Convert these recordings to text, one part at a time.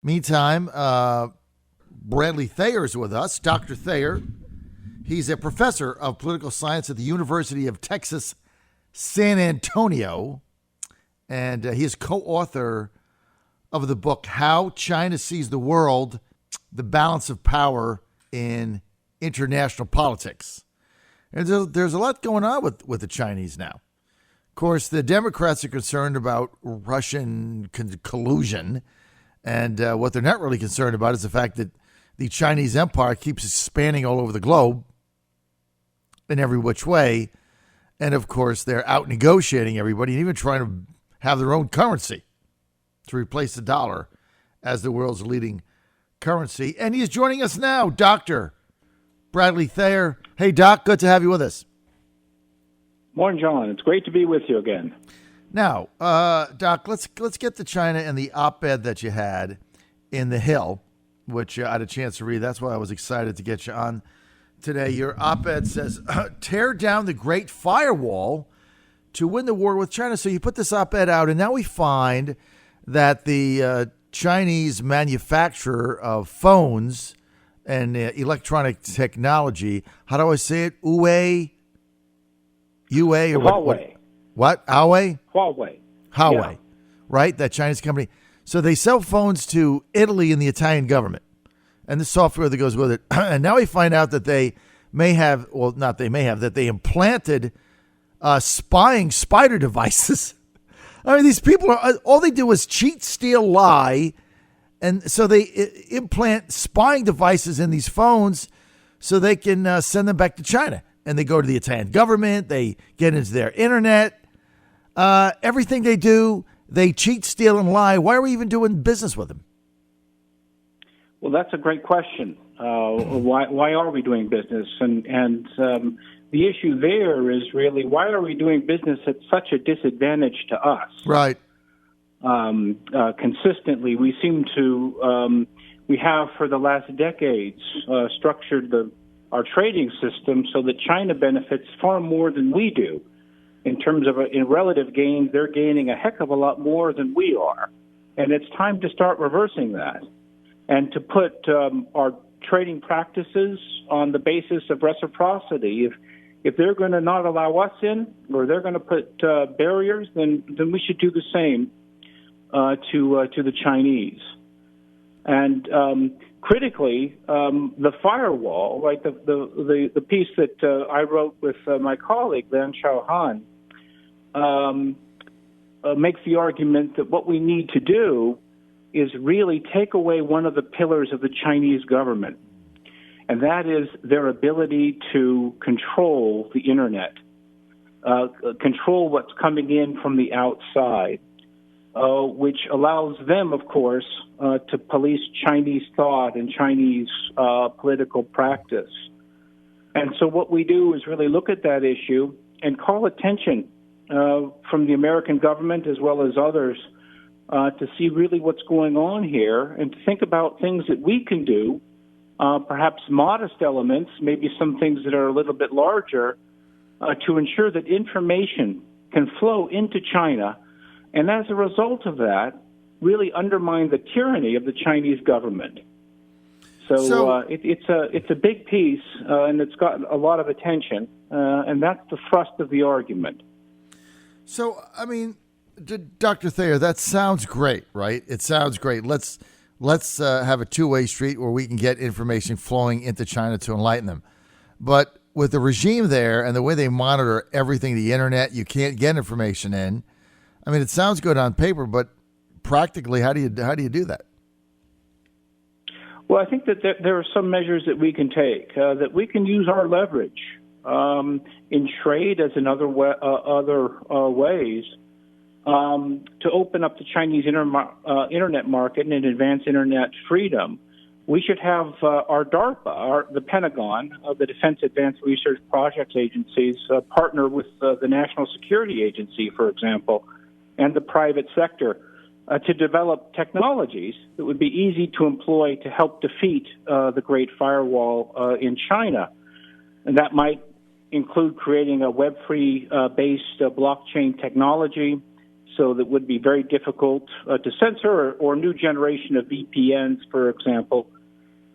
Meantime, Bradley Thayer is with us. Dr. Thayer. He's a professor of political science at the University of Texas, San Antonio. And he is co-author of the book, How China Sees the World, The Balance of Power in International Politics. And there's a lot going on with the Chinese now. Of course, the Democrats are concerned about Russian collusion. And what they're not really concerned about is the fact that the Chinese empire keeps expanding all over the globe in every which way. And, of course, they're out negotiating everybody and even trying to have their own currency to replace the dollar as the world's leading currency. And he's joining us now, Dr. Bradley Thayer. Hey, Doc, good to have you with us. Morning, John. It's great to be with you again. Now, Doc, let's get to China and the op-ed that you had in The Hill, which I had a chance to read. That's why I was excited to get you on today. Your op-ed says, tear down the Great Firewall to win the war with China. So you put this op-ed out, and now we find that the Chinese manufacturer of phones and electronic technology, how do I say it? Huawei? Or Huawei. What? Huawei? Huawei. Huawei, Yeah. Right? That Chinese company. So they sell phones to Italy and the Italian government and the software that goes with it. And now we find out that they may have, well, not they may have, that they implanted spying spider devices. I mean, these people are, all they do is cheat, steal, lie. And so they implant spying devices in these phones so they can send them back to China. And they go to the Italian government. They get into their internet. Everything they do, they cheat, steal, and lie. Why are we even doing business with them? Well, that's a great question. Why are we doing business? And the issue there is really, why are we doing business at such a disadvantage to us? Right. Consistently, we seem to, we have for the last decades structured our trading system so that China benefits far more than we do. In terms of in relative gains, they're gaining a heck of a lot more than we are. And it's time to start reversing that and to put our trading practices on the basis of reciprocity. If they're going to not allow us in, or they're going to put barriers, then we should do the same to the Chinese. And critically, the firewall, right? The piece that I wrote with my colleague Lan Xiaohan makes the argument that what we need to do is really take away one of the pillars of the Chinese government, and that is their ability to control the internet, control what's coming in from the outside, which allows them, of course, to police Chinese thought and Chinese political practice. And so what we do is really look at that issue and call attention from the American government as well as others to see really what's going on here and to think about things that we can do, perhaps modest elements, maybe some things that are a little bit larger, to ensure that information can flow into China, and as a result of that, really undermine the tyranny of the Chinese government. So it's a big piece, and it's got a lot of attention, and that's the thrust of the argument. So, I mean, Dr. Thayer, that sounds great, right? It sounds great. Let's have a two-way street where we can get information flowing into China to enlighten them. But with the regime there and the way they monitor everything, the internet, you can't get information in. I mean, it sounds good on paper, but practically, how do you do that? Well, I think that there are some measures that we can take, that we can use our leverage in trade as in other ways to open up the Chinese internet market and advance internet freedom. We should have our DARPA, the Pentagon, the Defense Advanced Research Projects agencies, partner with the National Security Agency, for example, and the private sector to develop technologies that would be easy to employ to help defeat the Great Firewall in China. And that might include creating a Web3 based blockchain technology, so that would be very difficult to censor, or a new generation of VPNs, for example.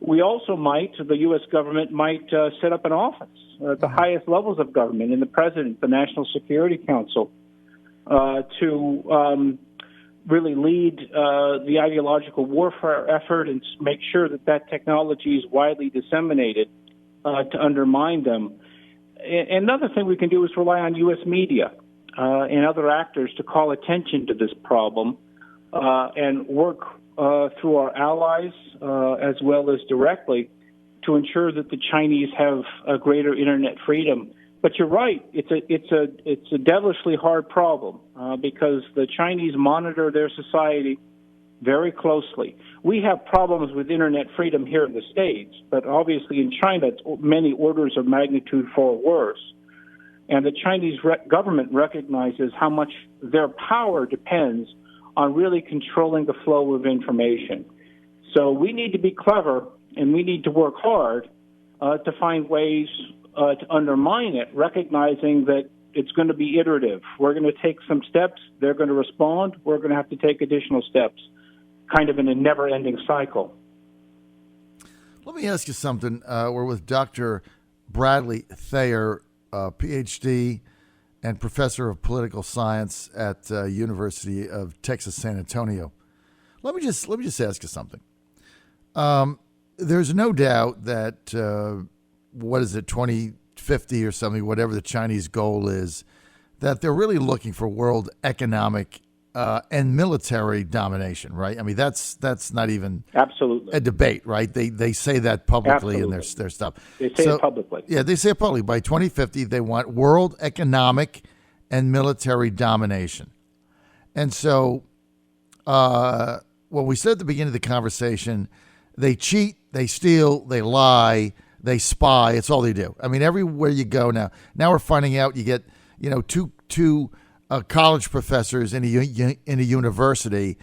We also the U.S. government might set up an office at the highest levels of government, in the President, the National Security Council, to really lead the ideological warfare effort and make sure that technology is widely disseminated to undermine them. Another thing we can do is rely on U.S. media and other actors to call attention to this problem and work through our allies as well as directly to ensure that the Chinese have a greater internet freedom. But you're right; it's a devilishly hard problem because the Chinese monitor their society very closely. We have problems with internet freedom here in the States, but obviously in China, it's many orders of magnitude far worse. And the Chinese government recognizes how much their power depends on really controlling the flow of information. So we need to be clever, and we need to work hard to find ways to undermine it, recognizing that it's going to be iterative. We're going to take some steps. They're going to respond. We're going to have to take additional steps, kind of in a never-ending cycle. Let me ask you something. We're with Dr. Bradley Thayer, PhD and professor of political science at University of Texas, San Antonio. Let me just ask you something. There's no doubt that 2050 or something, whatever the Chinese goal is, that they're really looking for world economic and military domination, right? I mean, that's not even absolutely a debate, right? They say that publicly in their stuff. They say it publicly. Yeah, they say it publicly. By 2050, they want world economic and military domination. And so when we said at the beginning of the conversation, they cheat, they steal, they lie, they spy. It's all they do. I mean, everywhere you go now we're finding out you get, two college professors in a university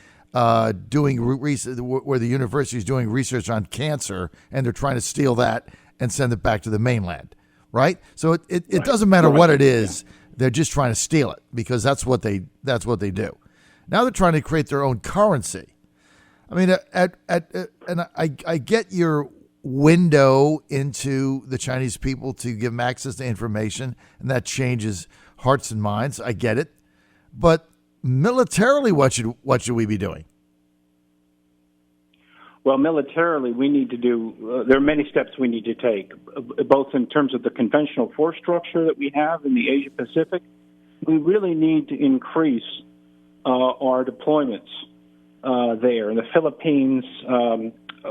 doing research, where the university is doing research on cancer, and they're trying to steal that and send it back to the mainland, right? So it doesn't matter what it is; they're just trying to steal it because that's what they do. Now they're trying to create their own currency. I mean, and I get your window into the Chinese people to give them access to information, and that changes hearts and minds. I get it. But militarily, what should we be doing? Well, militarily, we need to do, there are many steps we need to take, both in terms of the conventional force structure that we have in the Asia Pacific. We really need to increase our deployments there. In the Philippines,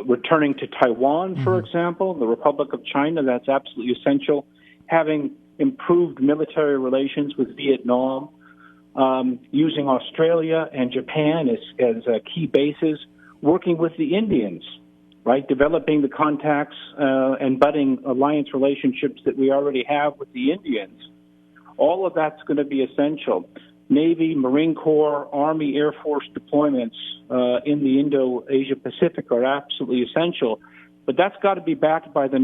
returning to Taiwan, for example, the Republic of China, that's absolutely essential. Having improved military relations with Vietnam, using Australia and Japan as key bases, working with the Indians, right, developing the contacts and budding alliance relationships that we already have with the Indians. All of that's going to be essential. Navy, Marine Corps, Army, Air Force deployments in the Indo-Asia Pacific are absolutely essential, but that's got to be backed by the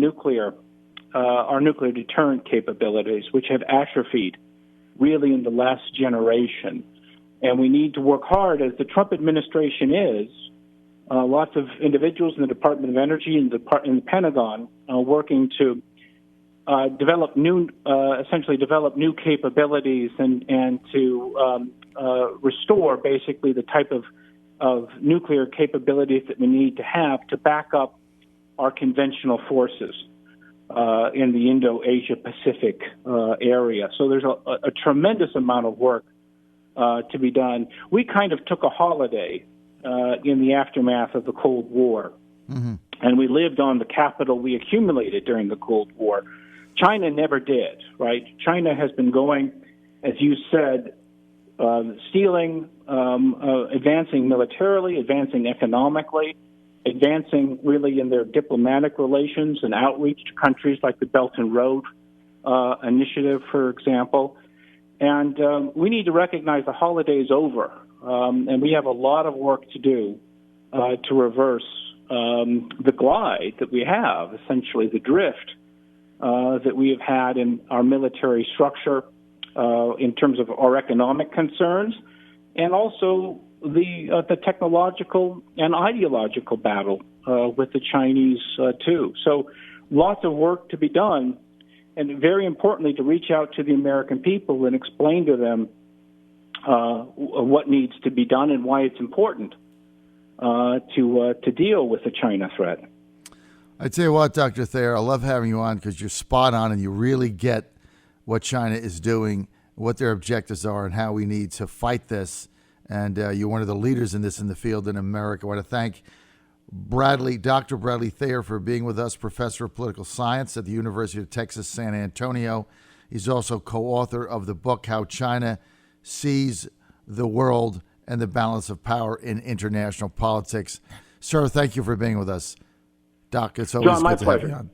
our nuclear deterrent capabilities, which have atrophied really in the last generation. And we need to work hard, as the Trump administration is, lots of individuals in the Department of Energy and in the Pentagon working to essentially develop new capabilities and to restore basically the type of nuclear capabilities that we need to have to back up our conventional forces in the Indo-Asia Pacific area. So there's a tremendous amount of work to be done. We kind of took a holiday in the aftermath of the Cold War, and we lived on the capital we accumulated during the Cold War. China never did, right? China has been going, as you said, stealing, advancing militarily, advancing economically, advancing really in their diplomatic relations and outreach to countries like the Belt and Road Initiative, for example. And we need to recognize the holiday is over, and we have a lot of work to do to reverse the glide that we have, essentially the drift that we have had in our military structure in terms of our economic concerns and also the technological and ideological battle with the Chinese too. So lots of work to be done, and very importantly, to reach out to the American people and explain to them what needs to be done and why it's important to deal with the China threat. I tell you what, Dr. Thayer, I love having you on because you're spot on and you really get what China is doing, what their objectives are, and how we need to fight this. And you're one of the leaders in this in the field in America. I want to thank Dr. Bradley Thayer, for being with us, professor of political science at the University of Texas, San Antonio. He's also co-author of the book, How China Sees the World and the Balance of Power in International Politics. Sir, thank you for being with us. Doc, it's always John, my good to have pleasure. you on.